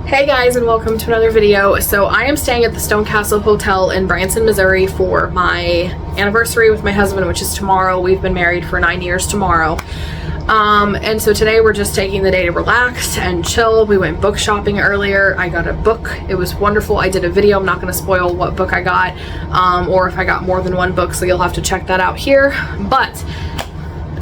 Hey guys, and welcome to another video. So I am staying at the Stone Castle Hotel in Branson, Missouri for my anniversary with my husband, which is tomorrow. We've been married for 9 years tomorrow. And so today we're just taking the day to relax and chill. We went book shopping earlier. I got a book. It was wonderful. I did a video. I'm not going to spoil what book I got, or if I got more than one book, so you'll have to check that out here. But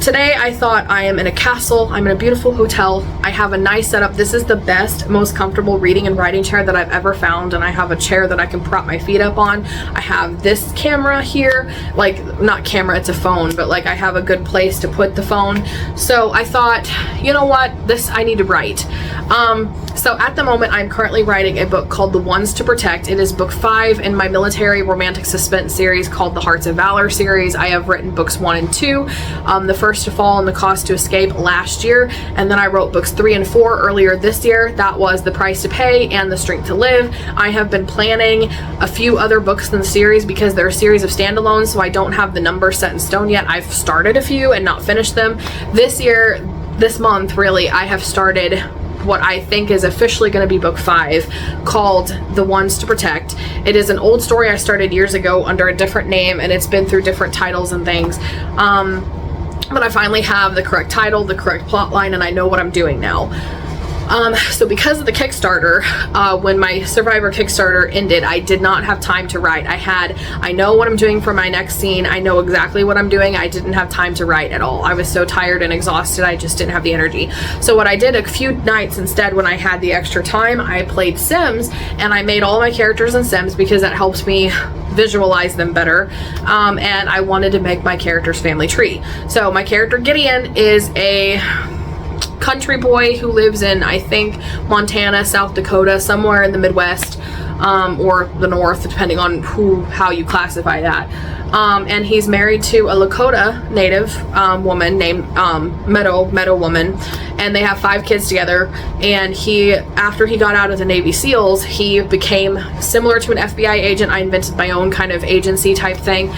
today I thought I am in a castle. I'm in a beautiful hotel. I have a nice setup. This is the best, most comfortable reading and writing chair that I've ever found, and I have a chair that I can prop my feet up on. I have this camera here, like not camera, it's a phone, but like I have a good place to put the phone. So I thought, you know what, I need to write. So at the moment I'm currently writing a book called The Ones to Protect. It is book 5 in my military romantic suspense series called the Hearts of Valor series. I have written books 1 and 2. The First to Fall and The Cost to Escape last year, and then I wrote books 3 and 4 earlier this year. That was The Price to Pay and The Strength to Live. I have been planning a few other books in the series because they're a series of standalones, so I don't have the number set in stone yet. I've started a few and not finished them. This month really, I have started what I think is officially going to be book 5, called The Ones to Protect. It is an old story I started years ago under a different name, and it's been through different titles and things. But I finally have the correct title, the correct plot line, and I know what I'm doing now. So because of the Kickstarter, when my Survivor Kickstarter ended, I did not have time to write. I know what I'm doing for my next scene. I know exactly what I'm doing. I didn't have time to write at all. I was so tired and exhausted, I just didn't have the energy. So what I did a few nights instead, when I had the extra time, I played Sims, and I made all my characters in Sims because that helps me visualize them better. And I wanted to make my character's family tree. So my character Gideon is a country boy who lives in, I think, Montana, South Dakota, somewhere in the Midwest, or the North, depending on how you classify that. And he's married to a Lakota native woman named Meadow Woman, and they have 5 kids together. And after he got out of the Navy SEALs, he became similar to an FBI agent. I invented my own kind of agency type thing.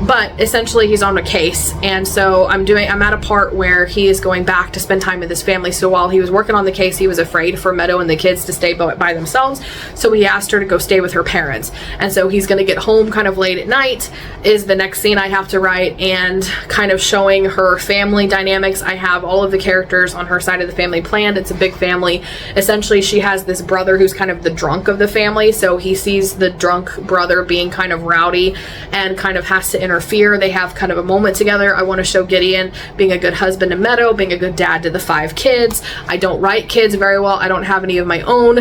But essentially he's on a case, and so I'm at a part where he is going back to spend time with his family. So while he was working on the case, he was afraid for Meadow and the kids to stay by themselves, so he asked her to go stay with her parents. And so he's going to get home kind of late at night is the next scene I have to write, and kind of showing her family dynamics. I have all of the characters on her side of the family planned. It's a big family. Essentially she has this brother who's kind of the drunk of the family, so he sees the drunk brother being kind of rowdy and kind of has to interfere. They have kind of a moment together. I want to show Gideon being a good husband to Meadow, being a good dad to the 5 kids. I don't write kids very well. I don't have any of my own.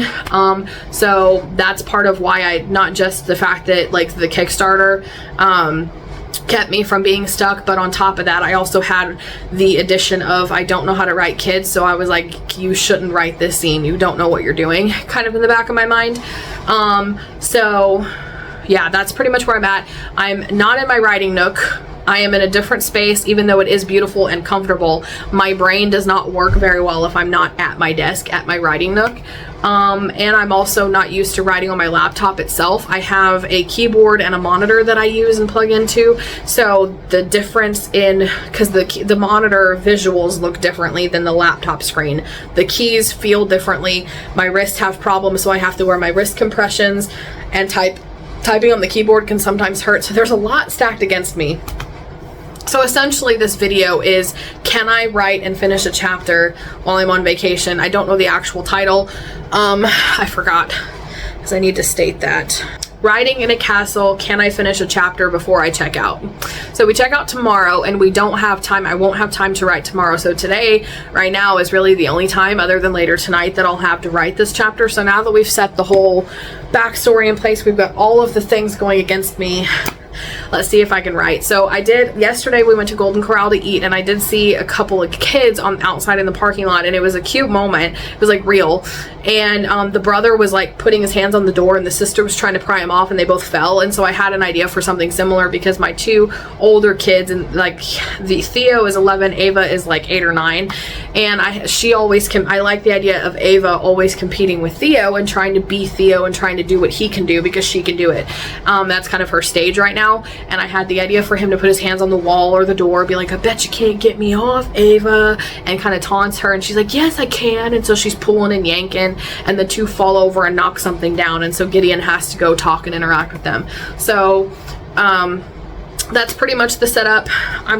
So that's part of why not just the fact that like the Kickstarter kept me from being stuck, but on top of that I also had the addition of I don't know how to write kids, so I was like, you shouldn't write this scene, you don't know what you're doing, kind of in the back of my mind. So yeah, that's pretty much where I'm at. I'm not in my writing nook. I am in a different space. Even though it is beautiful and comfortable, my brain does not work very well if I'm not at my desk, at my writing nook. And I'm also not used to writing on my laptop itself. I have a keyboard and a monitor that I use and plug into. So the difference because the monitor visuals look differently than the laptop screen. The keys feel differently. My wrists have problems, so I have to wear my wrist compressions, and typing on the keyboard can sometimes hurt. So there's a lot stacked against me. So essentially this video is, can I write and finish a chapter while I'm on vacation? I don't know the actual title. I forgot, because I need to state that. Writing in a castle, can I finish a chapter before I check out? So we check out tomorrow, and we don't have time. I won't have time to write tomorrow. So today, right now, is really the only time other than later tonight that I'll have to write this chapter. So now that we've set the whole backstory in place, we've got all of the things going against me. Let's see if I can write. So yesterday we went to Golden Corral to eat, and I did see a couple of kids outside in the parking lot, and it was a cute moment. It was like real. And the brother was like putting his hands on the door, and the sister was trying to pry him off, and they both fell. And so I had an idea for something similar, because my 2 older kids, and like Theo is 11, Ava is like 8 or 9, and I like the idea of Ava always competing with Theo and trying to be Theo and trying to do what he can do because she can do it. That's kind of her stage right now. now, and I had the idea for him to put his hands on the wall or the door, be like, I bet you can't get me off, Ava, and kind of taunts her, and she's like, yes, I can, and so she's pulling and yanking, and the two fall over and knock something down, and so Gideon has to go talk and interact with them. So, that's pretty much the setup. I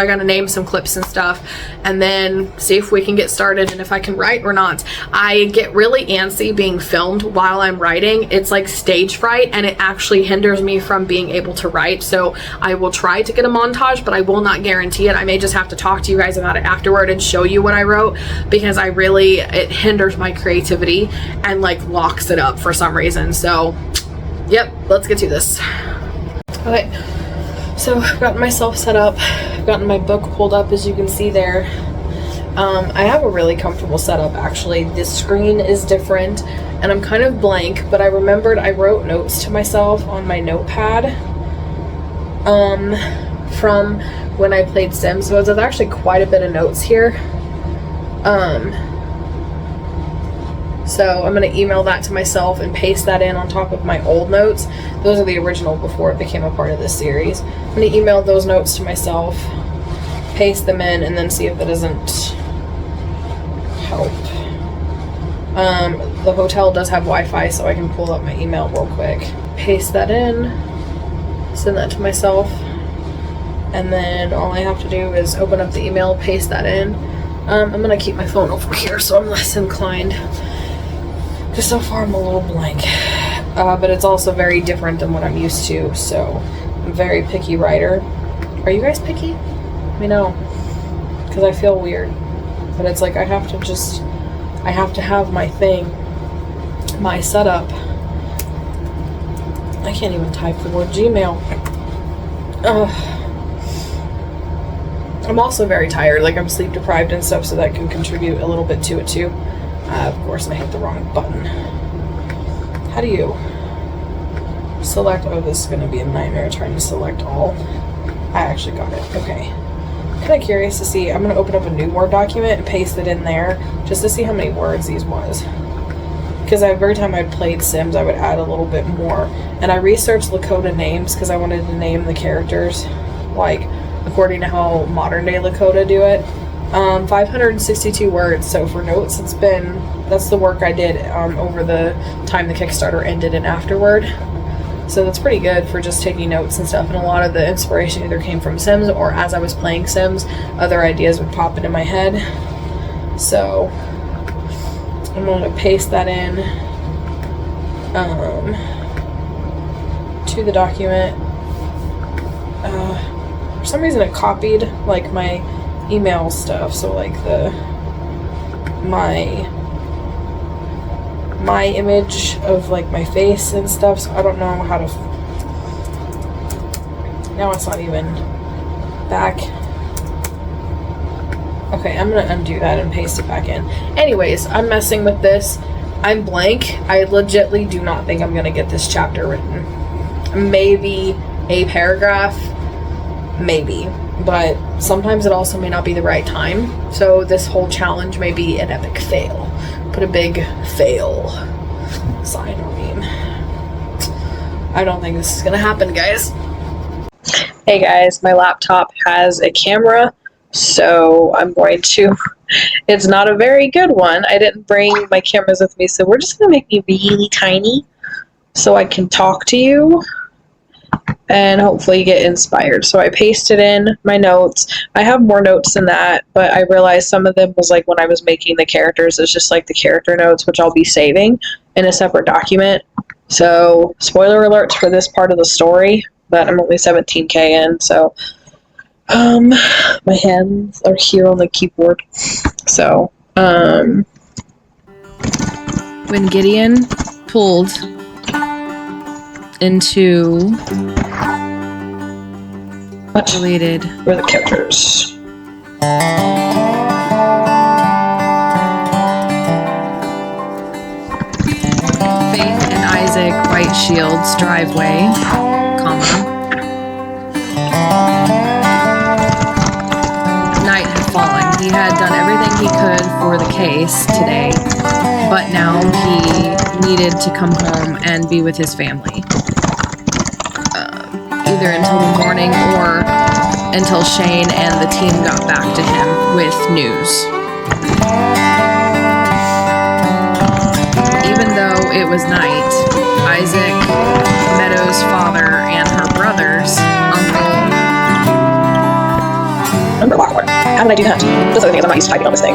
gotta name some clips and stuff and then see if we can get started and if I can write or not. I get really antsy being filmed while I'm writing. It's like stage fright, and it actually hinders me from being able to write. So I will try to get a montage, but I will not guarantee it. I may just have to talk to you guys about it afterward and show you what I wrote, because it hinders my creativity and like locks it up for some reason. So yep, let's get to this. Okay. So I've gotten myself set up, I've gotten my book pulled up, as you can see there. I have a really comfortable setup, actually. This screen is different and I'm kind of blank, but I remembered I wrote notes to myself on my notepad from when I played Sims. So there's actually quite a bit of notes here. So I'm going to email that to myself and paste that in on top of my old notes. Those are the original before it became a part of this series. I'm going to email those notes to myself, paste them in, and then see if that doesn't help. The hotel does have Wi-Fi, so I can pull up my email real quick. Paste that in, send that to myself, and then all I have to do is open up the email, paste that in. I'm going to keep my phone over here so I'm less inclined. Because so far I'm a little blank, but it's also very different than what I'm used to, so I'm a very picky writer. Are you guys picky? Let me know, because I feel weird, but it's like I have to have my thing, my setup. I can't even type the word Gmail. I'm also very tired, like I'm sleep deprived and stuff, so that can contribute a little bit to it too. Of course, I hit the wrong button. How do you select? Oh, this is going to be a nightmare trying to select all. I actually got it. Okay. Kind of curious to see. I'm going to open up a new Word document and paste it in there just to see how many words these was. Because every time I played Sims, I would add a little bit more. And I researched Lakota names because I wanted to name the characters, like, according to how modern day Lakota do it. 562 words, so for notes that's the work I did over the time the Kickstarter ended and afterward. So that's pretty good for just taking notes and stuff, and a lot of the inspiration either came from Sims or as I was playing Sims, other ideas would pop into my head. So I'm going to paste that in to the document. For some reason it copied like my email stuff, so like my image of like my face and stuff, so I don't know how to now it's not even back. Okay, I'm gonna undo that and paste it back in. Anyways, I'm messing with this. I'm blank. I legitly do not think I'm gonna get this chapter written. Maybe a paragraph, maybe, but sometimes it also may not be the right time. So this whole challenge may be an epic fail. Put a big fail sign or meme. I don't think this is gonna happen, guys. Hey guys, my laptop has a camera, so I'm going to, it's not a very good one. I didn't bring my cameras with me, so we're just gonna make me really tiny so I can talk to you and hopefully get inspired. So I pasted in my notes. I have more notes than that, but I realized some of them was like when I was making the characters, it's just like the character notes, which I'll be saving in a separate document. So spoiler alerts for this part of the story, but I'm only 17K in, so my hands are here on the keyboard. So when Gideon pulled into deleted were the characters. Faith and Isaac White Shields driveway, comma. Night had fallen. He had done everything he could for the case today, but now he needed to come home and be with his family. either until the morning or until Shane and the team got back to him with news. Even though it was night, Isaac, Meadow's father, and her brother's uncle. Remember Lockhart. How did I do that? Those other things, I'm not used to typing on this thing.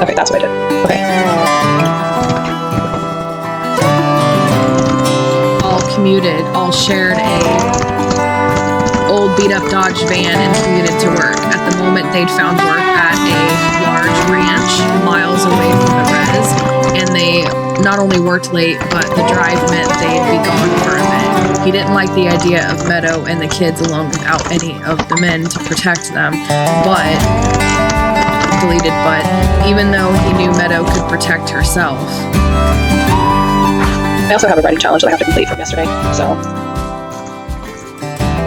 Okay, that's what I did. Okay. All commuted, all shared a old beat-up Dodge van and commuted to work. At the moment, they'd found work at a large ranch miles away from the res, and they not only worked late, but the drive meant they'd be gone for a bit. He didn't like the idea of Meadow and the kids alone without any of the men to protect them, but even though he knew Meadow could protect herself. I also have a writing challenge that I have to complete from yesterday, so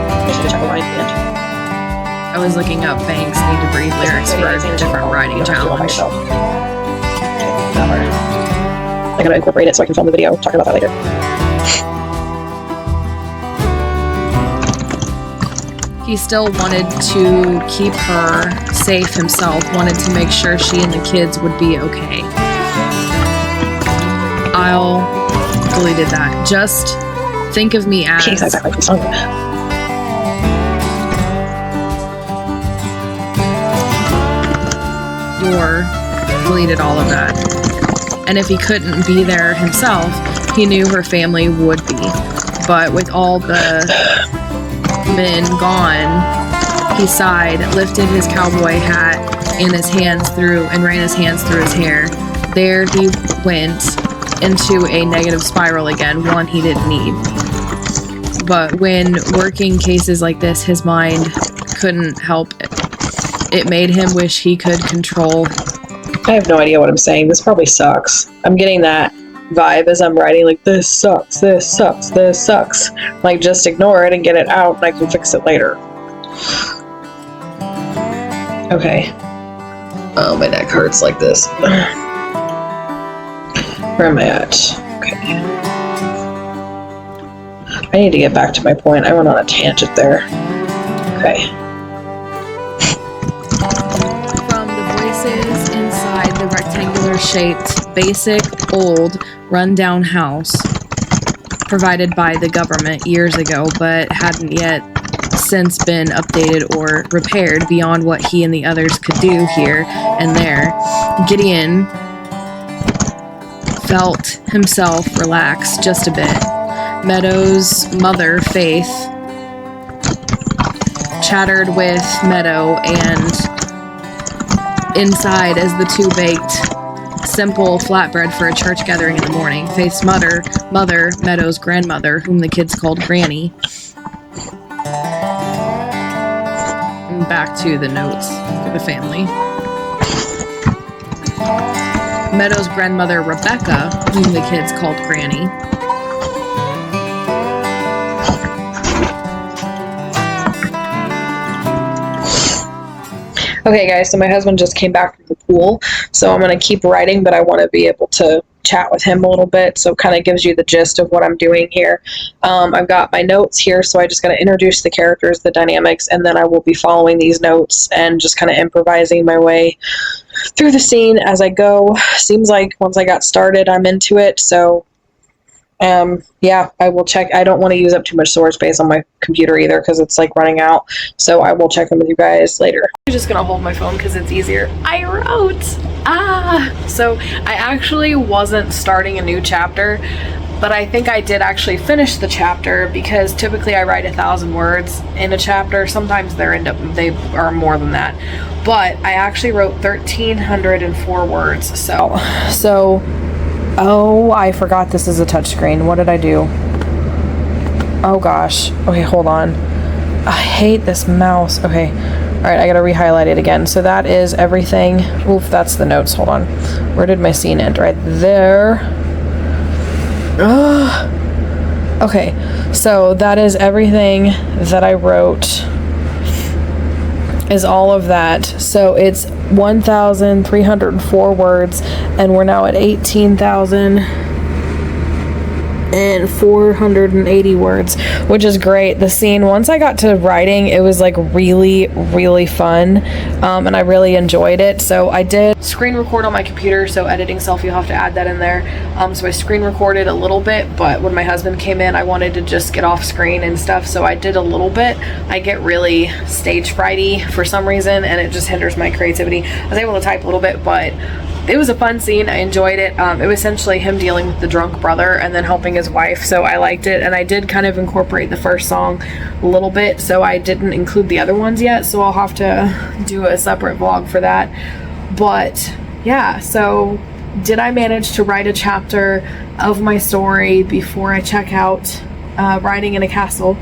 I just need to check the line at the end. I was looking up Banks Need to Breathe lyrics for a different writing challenge. I gotta incorporate it so I can film the video talking about that later. He still wanted to keep her safe himself, wanted to make sure she and the kids would be okay. I'll deleted that. Just think of me as... Jeez, exactly from song. Deleted all of that. And if he couldn't be there himself, he knew her family would be. But with all the men gone, he sighed, lifted his cowboy hat in his hands and ran his hands through his hair. There he went into a negative spiral again, one he didn't need. But when working cases like this, his mind couldn't help it. It made him wish he could control. I have no idea what I'm saying. This probably sucks. I'm getting that vibe as I'm writing, like, this sucks, this sucks, this sucks. Like, just ignore it and get it out, and I can fix it later. Okay. Oh, my neck hurts like this. Where am I at? Okay. I need to get back to my point. I went on a tangent there. Okay. From the voices inside the rectangular-shaped, basic, old, run-down house provided by the government years ago, but hadn't yet since been updated or repaired beyond what he and the others could do here and there, Gideon felt himself relax just a bit. Meadow's mother, Faith, chattered with Meadow, and inside as the two baked simple flatbread for a church gathering in the morning. Faith's mother, Meadow's grandmother, whom the kids called Granny. And back to the notes for the family. Meadow's grandmother, Rebecca, whom the kids called Granny. Okay, guys, so my husband just came back from the pool, so I'm going to keep writing, but I want to be able to chat with him a little bit, so it kind of gives you the gist of what I'm doing here. I've got my notes here, so I just got to introduce the characters, the dynamics, and then I will be following these notes and just kind of improvising my way through the scene as I go. Seems like once I got started, I'm into it, so yeah, I will check. I don't want to use up too much storage space on my computer either because it's like running out, so I will check in with you guys later. I'm just gonna hold my phone because it's easier. I wrote so I actually wasn't starting a new chapter, but I think I did actually finish the chapter because typically I write 1,000 words in a chapter. Sometimes they are more than that, but I actually wrote 1,304 words. So oh, I forgot this is a touchscreen. What did I do? Oh gosh. Okay, hold on. I hate this mouse. Okay. Alright, I gotta re-highlight it again. So that is everything. Oof, that's the notes. Hold on. Where did my scene end? Right there. Okay. So that is everything that I wrote. Is all of that. So it's 1,304 words, and we're now at 18,480 words. which is great. The scene, once I got to writing, it was like really, really fun, and I really enjoyed it. So I did screen record on my computer, so editing self, you'll have to add that in there. So I screen recorded a little bit, but when my husband came in, I wanted to just get off screen and stuff, so I did a little bit. I get really stage frighty for some reason, and it just hinders my creativity. I was able to type a little bit, but it was a fun scene. I enjoyed it. It was essentially him dealing with the drunk brother and then helping his wife, so I liked it. And I did kind of incorporate the first song a little bit, so I didn't include the other ones yet, so I'll have to do a separate vlog for that. But yeah, so did I manage to write a chapter of my story before I check out Riding in a Castle?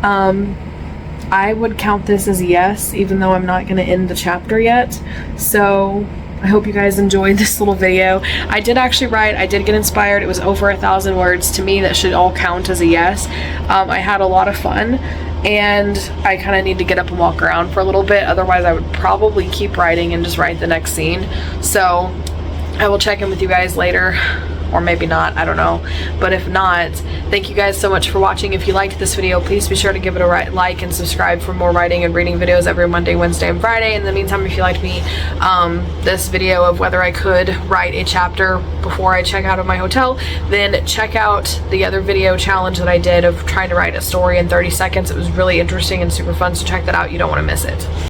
I would count this as a yes, even though I'm not going to end the chapter yet. So I hope you guys enjoyed this little video. I did actually write, I did get inspired. It was over 1,000 words. To me, that should all count as a yes. I had a lot of fun, and I kind of need to get up and walk around for a little bit. Otherwise, I would probably keep writing and just write the next scene. So I will check in with you guys later. Or maybe not, I don't know. But if not, thank you guys so much for watching. If you liked this video, please be sure to give it a like and subscribe for more writing and reading videos every Monday, Wednesday, and Friday. In the meantime, if you liked this video of whether I could write a chapter before I check out of my hotel, then check out the other video challenge that I did of trying to write a story in 30 seconds. It was really interesting and super fun, so check that out. You don't want to miss it.